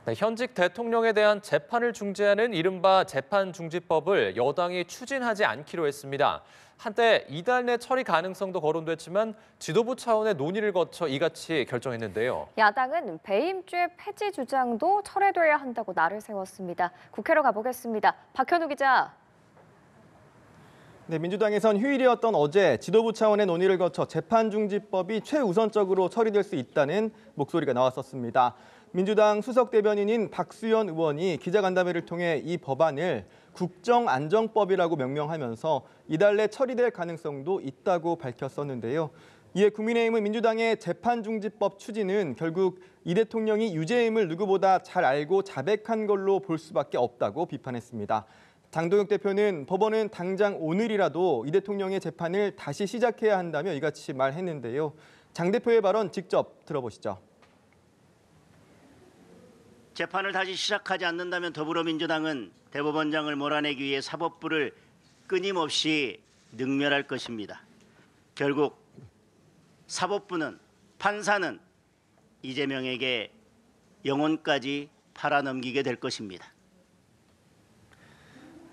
네, 현직 대통령에 대한 재판을 중지하는 이른바 재판중지법을 여당이 추진하지 않기로 했습니다. 한때 이달 내 처리 가능성도 거론됐지만 지도부 차원의 논의를 거쳐 이같이 결정했는데요. 야당은 배임죄 폐지 주장도 철회돼야 한다고 날을 세웠습니다. 국회로 가보겠습니다. 박현우 기자. 네, 민주당에선 휴일이었던 어제 지도부 차원의 논의를 거쳐 재판중지법이 최우선적으로 처리될 수 있다는 목소리가 나왔었습니다. 민주당 수석 대변인인 박수현 의원이 기자간담회를 통해 이 법안을 국정안정법이라고 명명하면서 이달 내 처리될 가능성도 있다고 밝혔었는데요. 이에 국민의힘은 민주당의 재판중지법 추진은 결국 이 대통령이 유죄임을 누구보다 잘 알고 자백한 걸로 볼 수밖에 없다고 비판했습니다. 장동혁 대표는 법원은 당장 오늘이라도 이 대통령의 재판을 다시 시작해야 한다며 이같이 말했는데요. 장 대표의 발언 직접 들어보시죠. 재판을 다시 시작하지 않는다면 더불어민주당은 대법원장을 몰아내기 위해 사법부를 끊임없이 능멸할 것입니다. 결국 사법부는, 판사는 이재명에게 영혼까지 팔아넘기게 될 것입니다.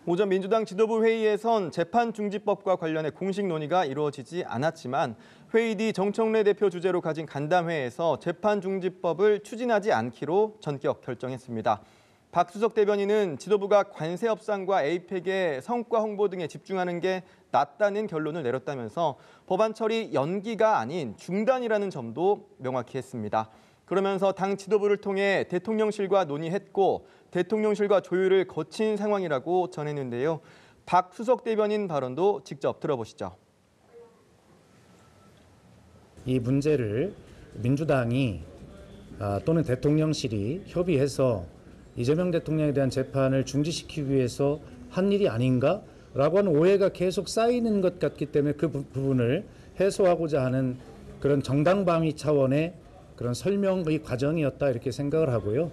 오전 민주당 지도부 회의에선 재판중지법과 관련해 공식 논의가 이루어지지 않았지만 회의 뒤 정청래 대표 주재로 가진 간담회에서 재판중지법을 추진하지 않기로 전격 결정했습니다. 박 수석 대변인은 지도부가 관세 협상과 에이펙의 성과 홍보 등에 집중하는 게 낫다는 결론을 내렸다면서 법안 처리 연기가 아닌 중단이라는 점도 명확히 했습니다. 그러면서 당 지도부를 통해 대통령실과 논의했고 대통령실과 조율을 거친 상황이라고 전했는데요. 박 수석 대변인 발언도 직접 들어보시죠. 이 문제를 민주당이 또는 대통령실이 협의해서 이재명 대통령에 대한 재판을 중지시키기 위해서 한 일이 아닌가라고 하는 오해가 계속 쌓이는 것 같기 때문에 그 부분을 해소하고자 하는 그런 정당방위 차원의 그런 설명의 과정이었다 이렇게 생각을 하고요.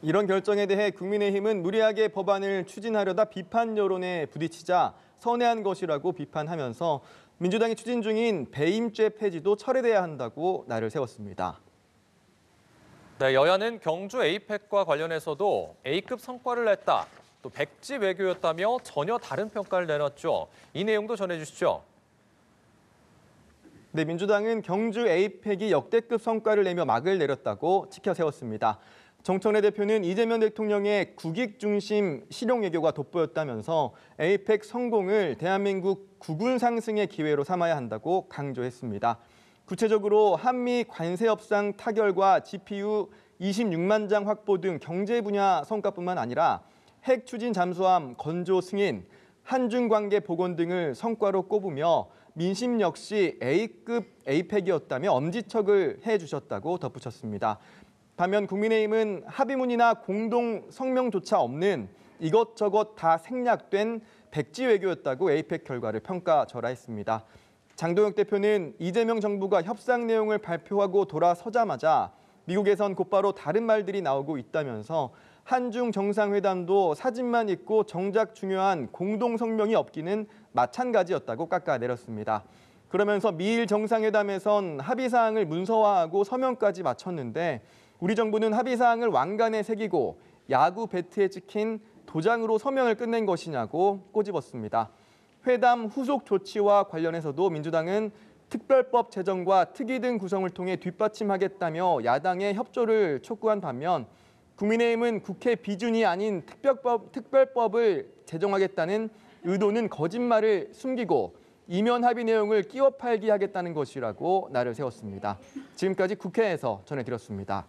이런 결정에 대해 국민의힘은 무리하게 법안을 추진하려다 비판 여론에 부딪히자 선회한 것이라고 비판하면서 민주당이 추진 중인 배임죄 폐지도 철회돼야 한다고 날을 세웠습니다. 네, 여야는 경주 에이펙과 관련해서도 A급 성과를 냈다, 또 백지 외교였다며 전혀 다른 평가를 내놨죠. 이 내용도 전해주시죠. 네, 민주당은 경주 에이펙이 역대급 성과를 내며 막을 내렸다고 치켜 세웠습니다. 정청래 대표는 이재명 대통령의 국익 중심 실용 외교가 돋보였다면서 에이펙 성공을 대한민국 국운 상승의 기회로 삼아야 한다고 강조했습니다. 구체적으로 한미 관세 협상 타결과 GPU 26만 장 확보 등 경제 분야 성과뿐만 아니라 핵 추진 잠수함 건조 승인, 한중 관계 복원 등을 성과로 꼽으며 민심 역시 A급 에이펙이었다며 엄지척을 해주셨다고 덧붙였습니다. 반면 국민의힘은 합의문이나 공동 성명조차 없는 이것저것 다 생략된 백지 외교였다고 에이펙 결과를 평가절하했습니다. 장동혁 대표는 이재명 정부가 협상 내용을 발표하고 돌아서자마자 미국에선 곧바로 다른 말들이 나오고 있다면서 한중 정상회담도 사진만 있고 정작 중요한 공동 성명이 없기는 마찬가지였다고 깎아내렸습니다. 그러면서 미일 정상회담에선 합의사항을 문서화하고 서명까지 마쳤는데 우리 정부는 합의사항을 왕관에 새기고 야구 배트에 찍힌 도장으로 서명을 끝낸 것이냐고 꼬집었습니다. 회담 후속 조치와 관련해서도 민주당은 특별법 제정과 특위 등 구성을 통해 뒷받침하겠다며 야당의 협조를 촉구한 반면 국민의힘은 국회 비준이 아닌 특별법을 제정하겠다는 의도는 거짓말을 숨기고 이면 합의 내용을 끼워 팔기 하겠다는 것이라고 날을 세웠습니다. 지금까지 국회에서 전해드렸습니다.